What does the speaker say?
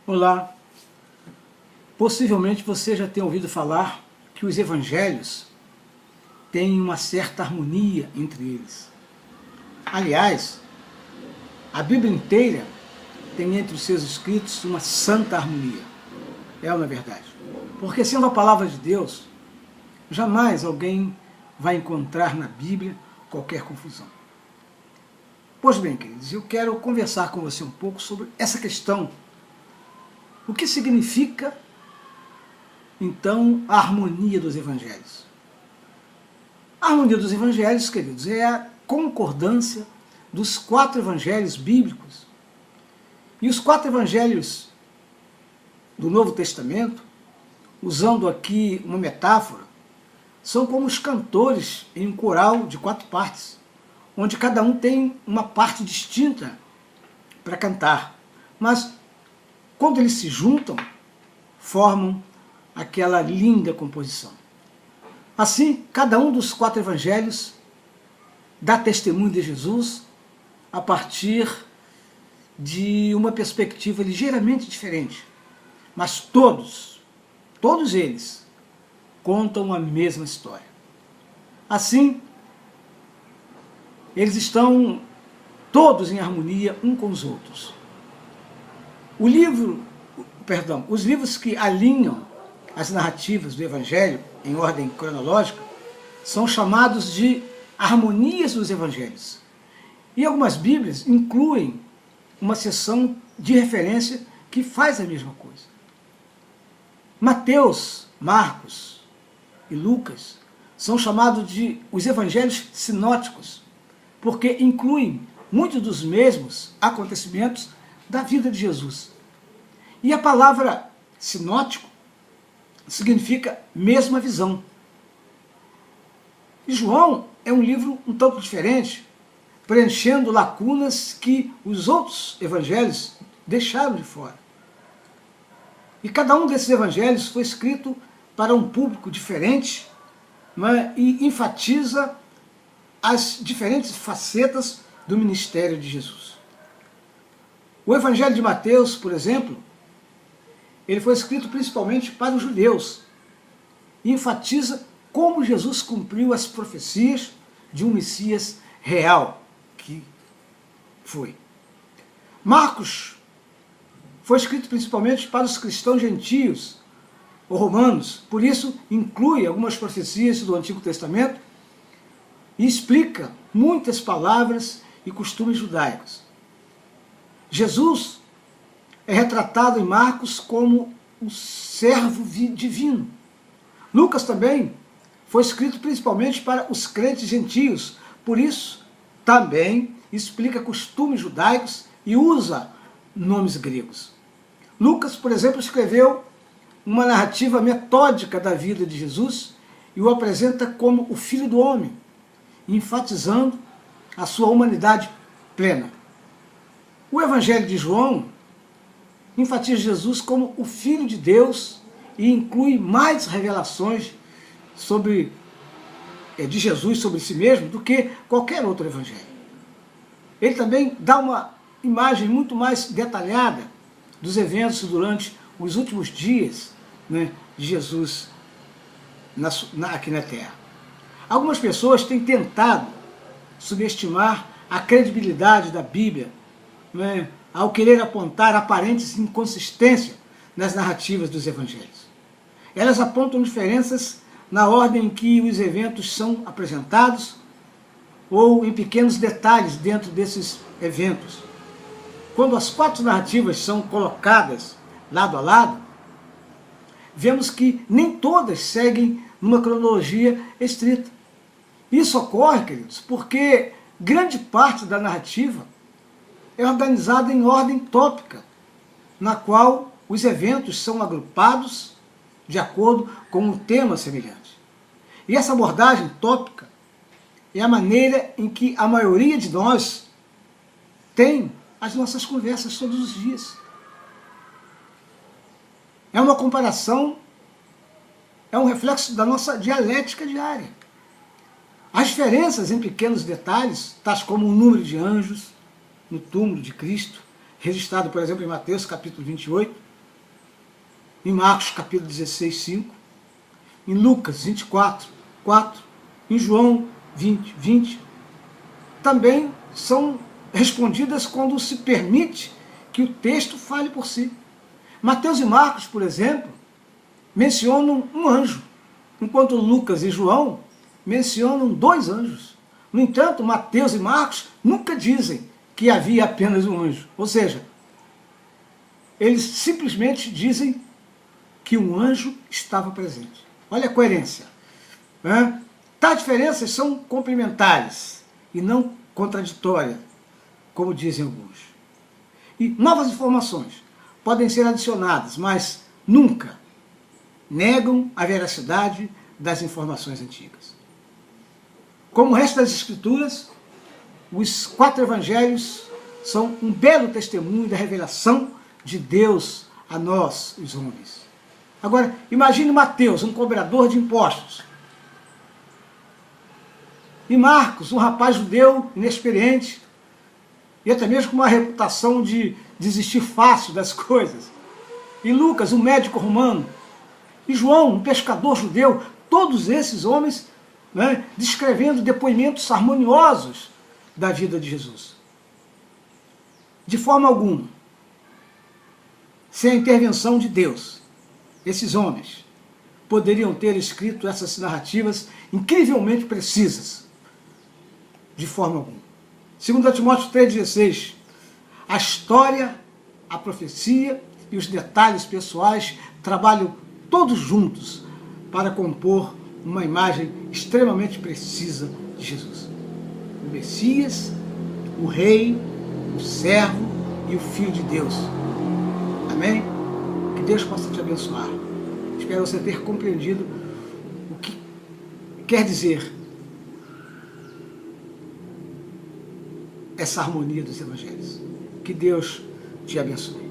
Olá, possivelmente você já tenha ouvido falar que os evangelhos têm uma certa harmonia entre eles. Aliás, a Bíblia inteira tem entre os seus escritos uma santa harmonia. É ou não é verdade? Porque sendo a palavra de Deus, jamais alguém vai encontrar na Bíblia qualquer confusão. Pois bem, queridos, eu quero conversar com você um pouco sobre essa questão. O que significa, então, a harmonia dos evangelhos? A harmonia dos evangelhos, queridos, é a concordância dos 4 evangelhos bíblicos. E os 4 evangelhos do Novo Testamento, usando aqui uma metáfora, são como os cantores em um coral de 4 partes, onde cada um tem uma parte distinta para cantar. Mas quando eles se juntam, formam aquela linda composição. Assim, cada um dos 4 evangelhos dá testemunho de Jesus a partir de uma perspectiva ligeiramente diferente. Mas todos eles contam a mesma história. Assim, eles estão todos em harmonia um com os outros. Os livros que alinham as narrativas do Evangelho em ordem cronológica são chamados de harmonias dos Evangelhos. E algumas Bíblias incluem uma seção de referência que faz a mesma coisa. Mateus, Marcos e Lucas são chamados de os Evangelhos sinóticos, porque incluem muitos dos mesmos acontecimentos da vida de Jesus. E a palavra sinótico significa mesma visão. E João é um livro um tanto diferente, preenchendo lacunas que os outros evangelhos deixaram de fora. E cada um desses evangelhos foi escrito para um público diferente, e enfatiza as diferentes facetas do ministério de Jesus. O Evangelho de Mateus, por exemplo, ele foi escrito principalmente para os judeus e enfatiza como Jesus cumpriu as profecias de um Messias real, que foi. Marcos foi escrito principalmente para os cristãos gentios ou romanos, por isso inclui algumas profecias do Antigo Testamento e explica muitas palavras e costumes judaicos. Jesus é retratado em Marcos como o servo divino. Lucas também foi escrito principalmente para os crentes gentios, por isso também explica costumes judaicos e usa nomes gregos. Lucas, por exemplo, escreveu uma narrativa metódica da vida de Jesus e o apresenta como o Filho do Homem, enfatizando a sua humanidade plena. O Evangelho de João enfatiza Jesus como o Filho de Deus e inclui mais revelações de Jesus sobre si mesmo do que qualquer outro evangelho. Ele também dá uma imagem muito mais detalhada dos eventos durante os últimos dias, de Jesus aqui na Terra. Algumas pessoas têm tentado subestimar a credibilidade da Bíblia, ao querer apontar aparentes inconsistências nas narrativas dos evangelhos. Elas apontam diferenças na ordem em que os eventos são apresentados ou em pequenos detalhes dentro desses eventos. Quando as 4 narrativas são colocadas lado a lado, vemos que nem todas seguem numa cronologia estrita. Isso ocorre, queridos, porque grande parte da narrativa é organizada em ordem tópica, na qual os eventos são agrupados de acordo com um tema semelhante. E essa abordagem tópica é a maneira em que a maioria de nós tem as nossas conversas todos os dias. É uma comparação, é um reflexo da nossa dialética diária. As diferenças em pequenos detalhes, tais como o número de anjos no túmulo de Cristo, registrado, por exemplo, em Mateus capítulo 28, em Marcos capítulo 16, 5, em Lucas 24, 4, em João 20, 20, também são respondidas quando se permite que o texto fale por si. Mateus e Marcos, por exemplo, mencionam um anjo, enquanto Lucas e João mencionam 2 anjos. No entanto, Mateus e Marcos nunca dizem que havia apenas um anjo. Ou seja, eles simplesmente dizem que um anjo estava presente. Olha a coerência. Tais diferenças são complementares e não contraditórias, como dizem alguns. E novas informações podem ser adicionadas, mas nunca negam a veracidade das informações antigas. Como o resto das Escrituras, os 4 evangelhos são um belo testemunho da revelação de Deus a nós, os homens. Agora, imagine Mateus, um cobrador de impostos, e Marcos, um rapaz judeu inexperiente, e até mesmo com uma reputação de desistir fácil das coisas, e Lucas, um médico romano, e João, um pescador judeu, todos esses homens, né, descrevendo depoimentos harmoniosos da vida de Jesus. De forma alguma, sem a intervenção de Deus, esses homens poderiam ter escrito essas narrativas incrivelmente precisas. De forma alguma. 2 Timóteo 3,16, a história, a profecia e os detalhes pessoais trabalham todos juntos para compor uma imagem extremamente precisa de Jesus. O Messias, o Rei, o Servo e o Filho de Deus. Amém? Que Deus possa te abençoar. Espero você ter compreendido o que quer dizer essa harmonia dos evangelhos. Que Deus te abençoe.